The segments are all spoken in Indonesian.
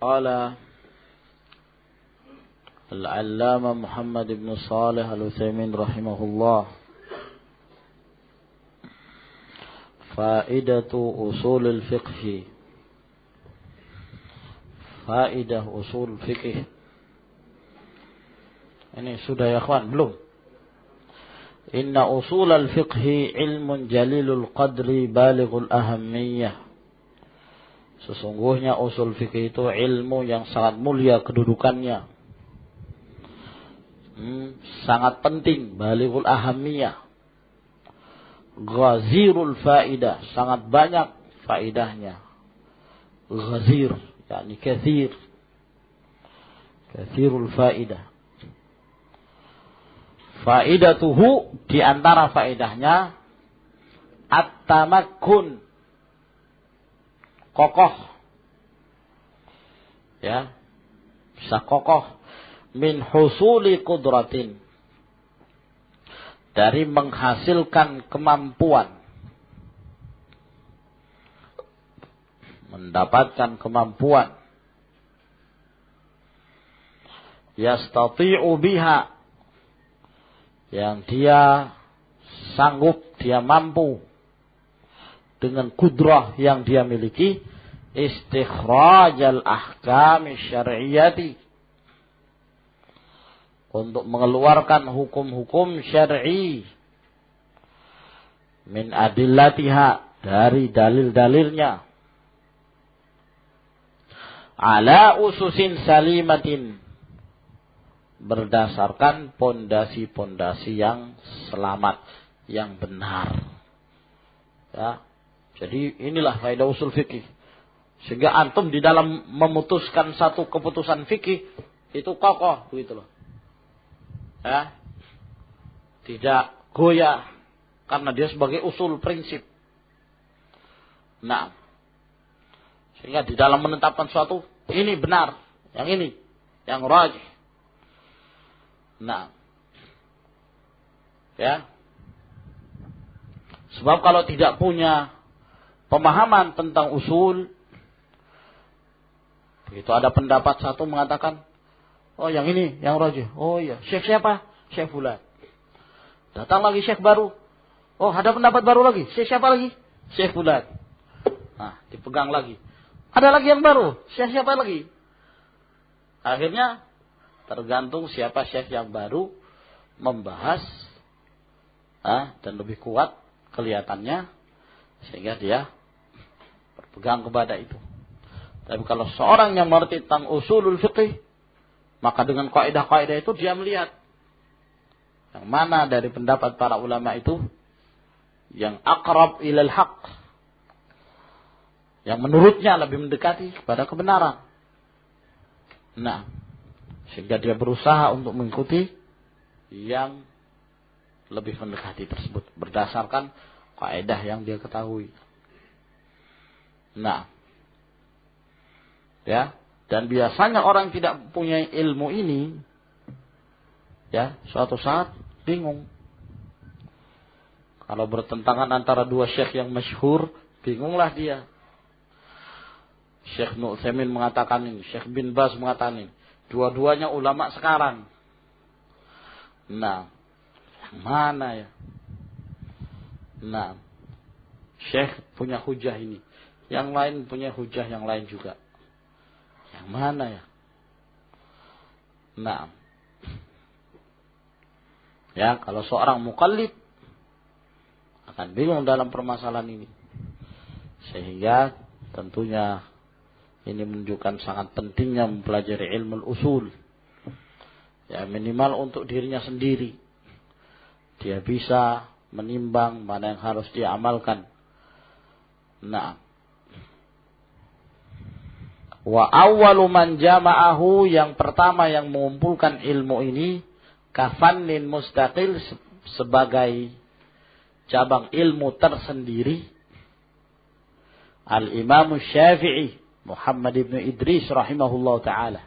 قال العلامة محمد بن صالح العثيمين رحمه الله فائدة أصول الفقه. Faidah usul fikih. Ini sudah ya kawan? Belum? Inna usul al-fiqhi ilmun jalilul qadri balighul ahammiyah. Sesungguhnya usul fikih itu ilmu yang sangat mulia kedudukannya. Sangat penting, balighul ahammiyah. Ghazirul faidah, sangat banyak faidahnya. Ghazir yakni kathirul faidah. Faidatuhu, di antara faidahnya at-tamakkun, kokoh, ya, bisa kokoh, min husuli qudratin, dari menghasilkan kemampuan, mendapatkan kemampuan, yastati'u biha, yang dia sanggup, dia mampu dengan kudrah yang dia miliki, istikhrajal ahkam syar'iyyati, untuk mengeluarkan hukum-hukum syar'i, min adillatiha, dari dalil-dalilnya, ala ususin salimatin, berdasarkan pondasi-pondasi yang selamat, yang benar. Ya. Jadi inilah faedah usul fikih. Sehingga antum di dalam memutuskan satu keputusan fikih itu kokoh begitu loh. Ya. Tidak goyah karena dia sebagai usul prinsip. Nah, sehingga di dalam menetapkan suatu, ini benar, yang ini, yang rajih. Nah, ya. Sebab kalau tidak punya pemahaman tentang usul, begitu ada pendapat satu mengatakan, oh yang ini, yang rajih. Oh iya, syekh siapa? Syekh fulan. Datang lagi syekh baru. Oh ada pendapat baru lagi. Syekh siapa lagi? Syekh fulan. Nah, dipegang lagi. Ada lagi yang baru. Syekh siapa lagi? Akhirnya tergantung siapa syekh yang baru membahas, dan lebih kuat kelihatannya, sehingga dia berpegang kepada itu. Tapi kalau seorang yang mengerti tentang usulul fiqih, maka dengan kaidah-kaidah itu dia melihat yang mana dari pendapat para ulama itu yang aqrab ilal haq, yang menurutnya lebih mendekati kepada kebenaran. Nah, sehingga dia berusaha untuk mengikuti yang lebih mendekati tersebut berdasarkan kaidah yang dia ketahui. Nah, ya, dan biasanya orang tidak punya ilmu ini, ya, suatu saat bingung. Kalau bertentangan antara dua syekh yang masyhur, bingunglah dia. Syekh Nu'thaimin mengatakan ini, Syekh bin Baz mengatakan ini. Dua-duanya ulama sekarang. Nah, yang mana ya? Nah, Syekh punya hujah ini, yang lain punya hujah yang lain juga. Yang mana ya? Nah, ya, kalau seorang muqallid akan bingung dalam permasalahan ini. Sehingga tentunya ini menunjukkan sangat pentingnya mempelajari ilmu usul. Ya, minimal untuk dirinya sendiri. Dia bisa menimbang mana yang harus dia amalkan. Nah, wa awwalu man jama'ahu, yang pertama yang mengumpulkan ilmu ini, kafannin mustaqil, sebagai cabang ilmu tersendiri, Al-Imam Syafi'i Muhammad ibn Idris rahimahullah ta'ala.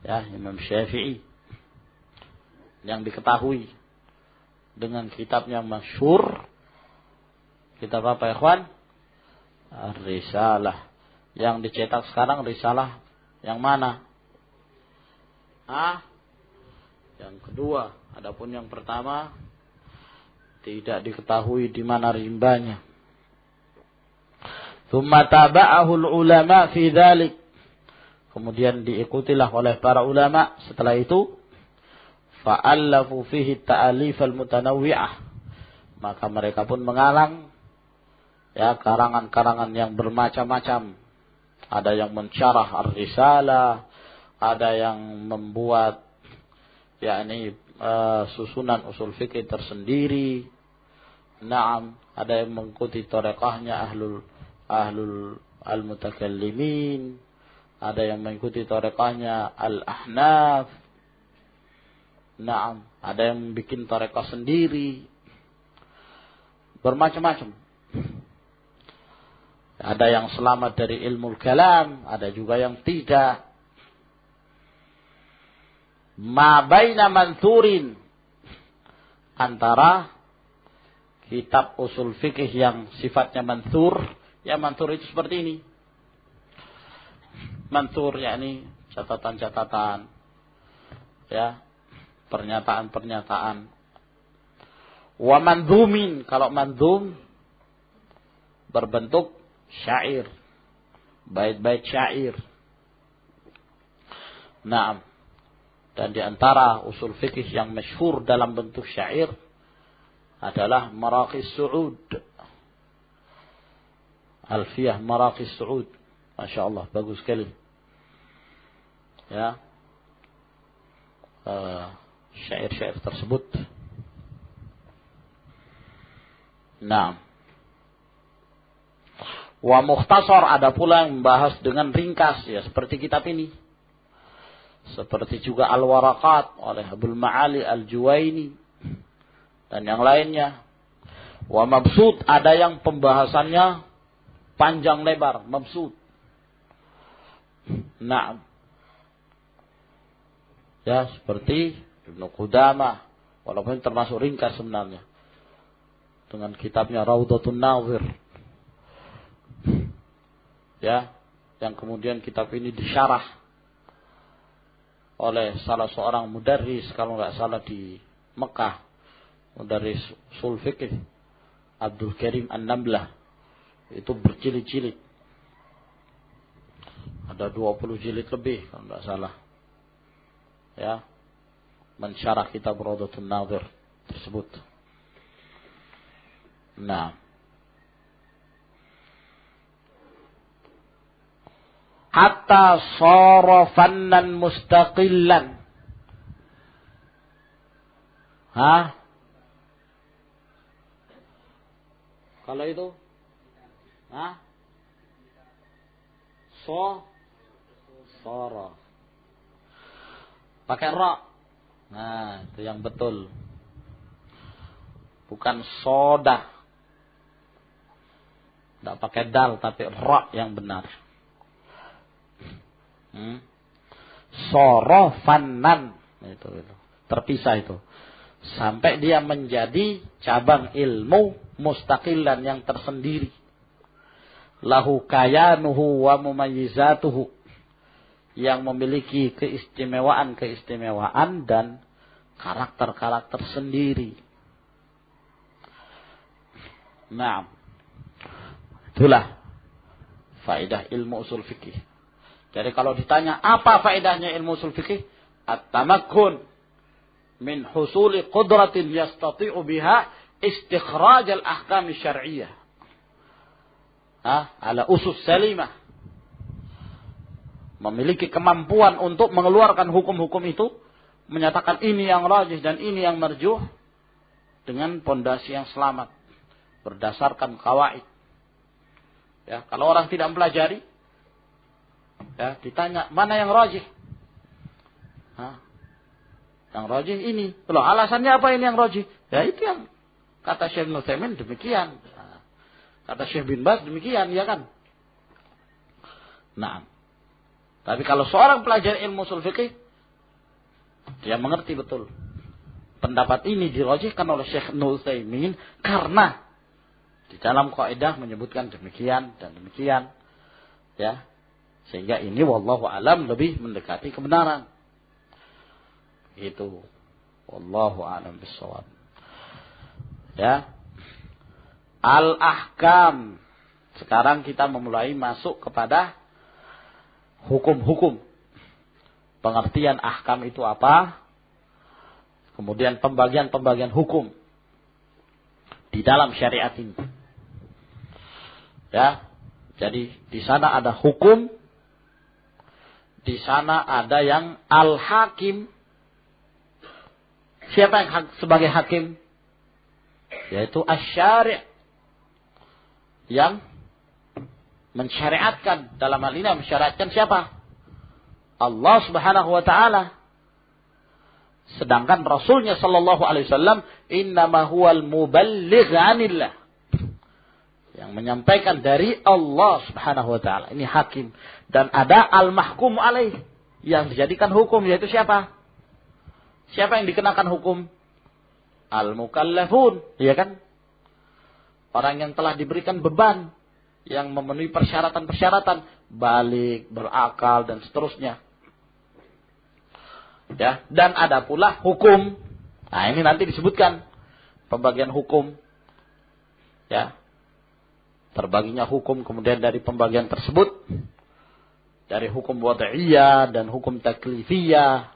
Ya, Imam Syafi'i yang diketahui dengan kitabnya masyhur. Kitab apa, ikhwan? Ar-Risalah. Yang dicetak sekarang Risalah Yang mana? Yang kedua. Adapun yang pertama tidak diketahui di mana rimbanya. Tsumma taba'ahu ulama fi dzalik. Kemudian diikutilah oleh para ulama setelah itu. Fa'allafu fihi ta'alif al-mutanawwi'ah. Maka mereka pun mengarang karangan-karangan yang bermacam-macam. Ada yang mensyarah ar-risalah, ada yang membuat susunan usul fikih tersendiri. Naam, ada yang mengikuti thariqahnya ahlul al-mutakallimin, ada yang mengikuti thariqahnya al-ahnaf. Naam, ada yang bikin thariqah sendiri. Bermacam-macam. Ada yang selamat dari ilmu kalam, ada juga yang tidak. Ma baina manthurin, antara kitab usul fikih yang sifatnya manthur. Ya, manthur itu seperti ini. Manthur yakni catatan-catatan, pernyataan-pernyataan. Wa mandhumin, kalau mandhum berbentuk syair, bait-bait syair. Naam. Dan di antara usul fikih yang masyhur dalam bentuk syair adalah Maraqis Su'ud. Alfiyah Maraqis Su'ud. Masya Allah, bagus sekali. Syair-syair tersebut. Naam. Wa mukhtasar, ada pula yang membahas dengan ringkas, seperti kitab ini. Seperti juga Al-Waraqat oleh Abul Ma'ali Al-Juwaini dan yang lainnya. Wa mabsut, ada yang pembahasannya panjang lebar, mabsut. Naam. Seperti Ibnu Qudamah, walaupun termasuk ringkas sebenarnya, dengan kitabnya Raudhatun Nazir. Yang kemudian kitab ini disyarah oleh salah seorang mudarris, kalau nggak salah di Mekah, mudarris usul fikih Abdul Karim An-Namlah. Itu berjilid-jilid, ada 20 jilid lebih kalau nggak salah, mensyarah kitab Raudhatun Nazir tersebut. Nah, hatta shara fannan mustaqillan. Kalau itu? Shara. Pakai ra. Nah, itu yang betul. Bukan soda. Tidak pakai dal, tapi ra yang benar. Sorofannan itu terpisah itu sampai dia menjadi cabang ilmu mustaqilan yang tersendiri, lahu kayanuhu wa mumayyizatuhu, yang memiliki keistimewaan dan karakter-karakter sendiri. Nah, itulah faedah ilmu usul fikih. Jadi kalau ditanya apa faedahnya ilmu usul fikih? At-tamakkun min husuli qudratin yastati'u biha istikhraj al-ahkam syar'iyyah. Ala usus salimah. Memiliki kemampuan untuk mengeluarkan hukum-hukum itu, menyatakan ini yang rajih dan ini yang marjuh dengan pondasi yang selamat berdasarkan qawaid. Kalau orang tidak mempelajari, ditanya mana yang rajih? Yang rajih ini. Loh, alasannya apa ini yang rajih? Itu yang kata Syekh Ibnu Utsaimin demikian. Kata Syekh bin Baz demikian, ya kan? Nah, tapi kalau seorang pelajar ilmu ushul fikih, dia mengerti betul. Pendapat ini dirajihkan oleh Syekh Ibnu Utsaimin karena di dalam kaidah menyebutkan demikian dan demikian. Sehingga ini wallahu alam lebih mendekati kebenaran. Itu wallahu alam bissawab. Ya. Al-ahkam. Sekarang kita memulai masuk kepada hukum-hukum. Pengertian ahkam itu apa? Kemudian pembagian-pembagian hukum di dalam syariat ini. Ya. Jadi di sana ada hukum, di sana ada yang al-hakim. Siapa yang sebagai hakim? Yaitu asy-syari', yang mensyariatkan. Dalam hal ini mensyariatkan siapa? Allah Subhanahu wa taala. Sedangkan Rasulnya sallallahu alaihi wasallam innama huwal muballigh 'anillah, yang menyampaikan dari Allah Subhanahu wa taala. Ini hakim. Dan ada al-mahkum alaih, yang dijadikan hukum, yaitu siapa? Siapa yang dikenakan hukum? Al-mukallafun, iya kan? Orang yang telah diberikan beban, yang memenuhi persyaratan-persyaratan, balik, berakal, dan seterusnya. Ya, dan ada pula hukum. Nah, ini nanti disebutkan pembagian hukum. Ya. Terbaginya hukum, kemudian dari pembagian tersebut, dari hukum wad'iyah dan hukum taklifiyah,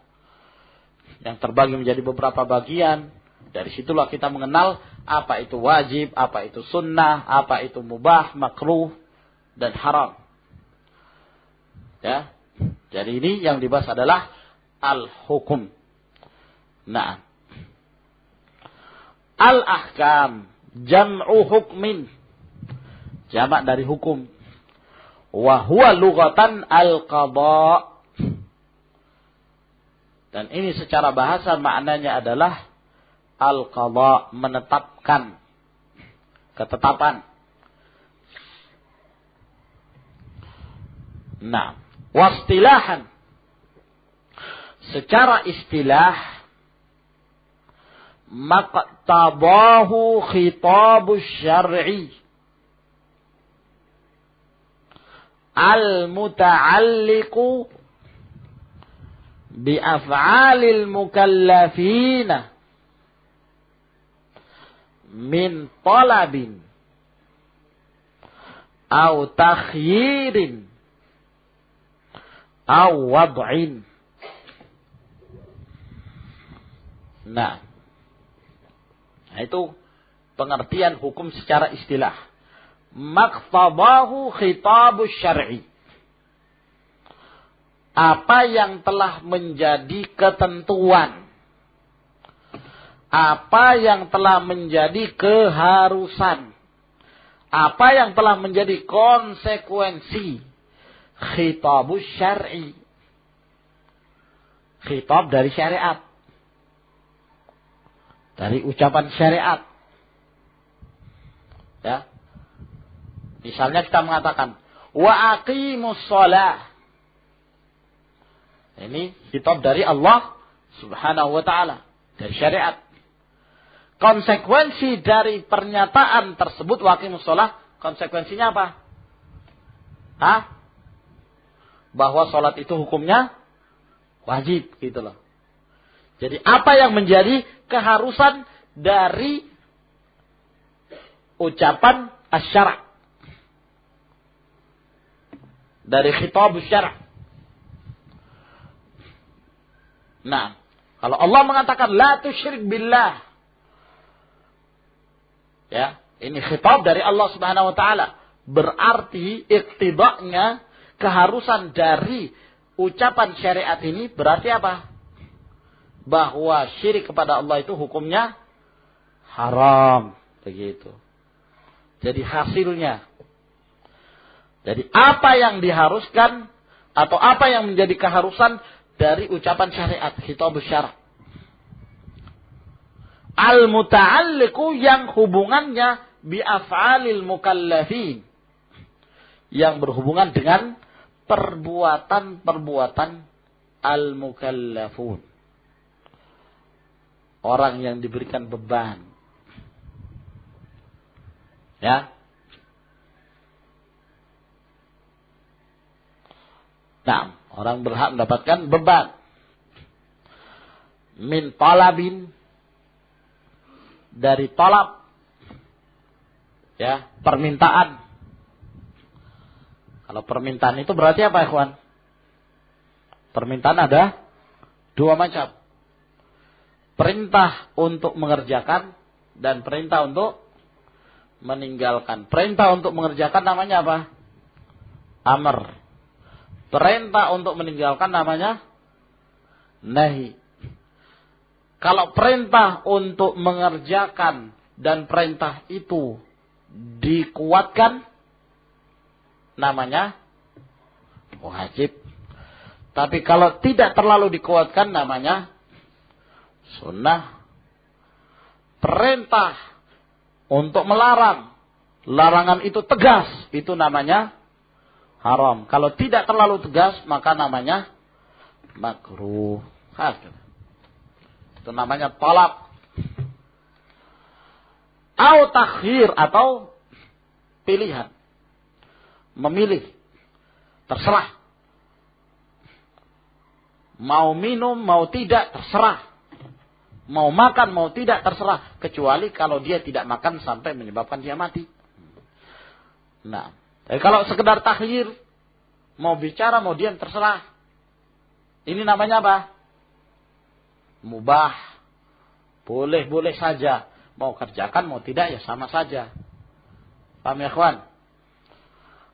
yang terbagi menjadi beberapa bagian. Dari situlah kita mengenal apa itu wajib, apa itu sunnah, apa itu mubah, makruh, dan haram. Ya. Jadi ini yang dibahas adalah al-hukum. Nah. Al-ahkam. Jam'u hukmin. Jamak dari hukum. Wa huwa lughatan al-qadha. Dan ini secara bahasa maknanya adalah al-qadha, menetapkan, ketetapan. Nah, wastilahan, secara istilah, maqtabahu khitabus syar'i al-muta'alliqu bi af'alil mukallafina min talabin au takhyirin au wad'in. Nah, itu pengertian hukum secara istilah. Maqtabahu khitabus syar'i, apa yang telah menjadi ketentuan, apa yang telah menjadi keharusan, apa yang telah menjadi konsekuensi khitabus syar'i. Khitab dari syariat, dari ucapan syariat. Ya. Misalnya kita mengatakan wa aqimus shalah. Ini khitab dari Allah Subhanahu wa taala, dari syariat. Konsekuensi dari pernyataan tersebut wa aqimus shalah, konsekuensinya apa? Bahwa salat itu hukumnya wajib, gitu loh. Jadi apa yang menjadi keharusan dari ucapan asy-syara', dari khitab asy-syara'. Nah, kalau Allah mengatakan la tusyrik billah, ya, ini khitab dari Allah Subhanahu wa taala, berarti iktidaknya, keharusan dari ucapan syariat ini berarti apa? Bahwa syirik kepada Allah itu hukumnya haram, begitu. Jadi hasilnya, jadi apa yang diharuskan atau apa yang menjadi keharusan dari ucapan syariat, khitab syara', al-muta'alliqu, yang hubungannya bi af'alil mukallafin, yang berhubungan dengan perbuatan-perbuatan al-mukallafun, orang yang diberikan beban. Ya. Nah, orang berhak mendapatkan beban. Min talabin, dari talab, ya, permintaan. Kalau permintaan itu berarti apa, ikhwan? Permintaan ada dua macam. Perintah untuk mengerjakan dan perintah untuk meninggalkan. Perintah untuk mengerjakan namanya apa? Amr. Perintah untuk meninggalkan namanya nahi. Kalau perintah untuk mengerjakan dan perintah itu dikuatkan, namanya wajib. Tapi kalau tidak terlalu dikuatkan, namanya sunnah. Perintah untuk melarang, larangan itu tegas, itu namanya haram. Kalau tidak terlalu tegas, maka namanya makruh. Itu namanya talab. Au takhir, atau pilihan. Memilih. Terserah. Mau minum, mau tidak, terserah. Mau makan, mau tidak, terserah. Kecuali kalau dia tidak makan sampai menyebabkan dia mati. Nah, tapi kalau sekedar takhir, mau bicara, mau diam, terserah. Ini namanya apa? Mubah. Boleh-boleh saja. Mau kerjakan, mau tidak, ya sama saja. Paham ya, kawan?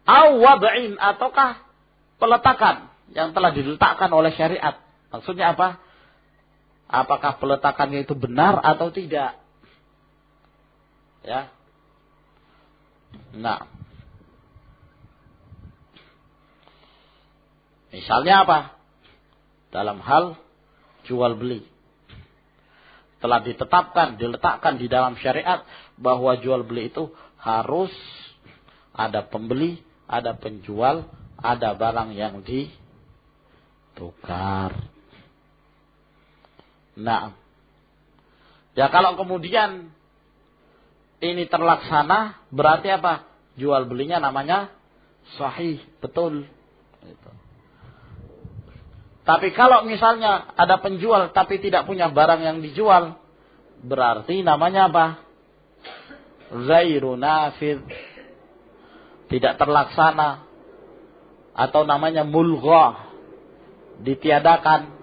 Au wad'in, ataukah peletakan yang telah diletakkan oleh syariat. Maksudnya apa? Apakah peletakannya itu benar atau tidak? Ya. Nah. Misalnya apa? Dalam hal jual beli. Telah ditetapkan, diletakkan di dalam syariat bahwa jual beli itu harus ada pembeli, ada penjual, ada barang yang ditukar. Nah, ya kalau kemudian ini terlaksana, berarti apa? Jual belinya namanya sahih, betul. Gitu. Tapi kalau misalnya ada penjual tapi tidak punya barang yang dijual, berarti namanya apa? Ghairu nafidh. Tidak terlaksana. Atau namanya mulghah. Ditiadakan.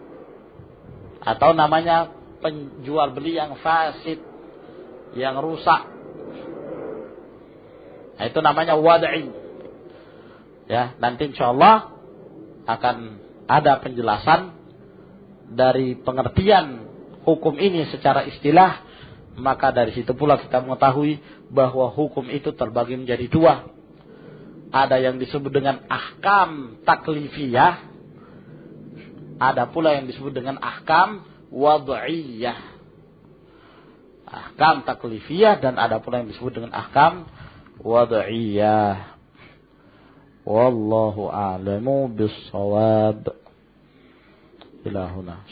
Atau namanya penjual beli yang fasid. Yang rusak. Nah, itu namanya wad'i. Ya, nanti insyaallah akan ada penjelasan dari pengertian hukum ini secara istilah, maka dari situ pula kita mengetahui bahwa hukum itu terbagi menjadi dua. Ada yang disebut dengan ahkam taklifiyah, ada pula yang disebut dengan ahkam wad'iyah. Ahkam taklifiyah dan ada pula yang disebut dengan ahkam wad'iyah. Wallahu a'lamu bis-shawab. Ila huna.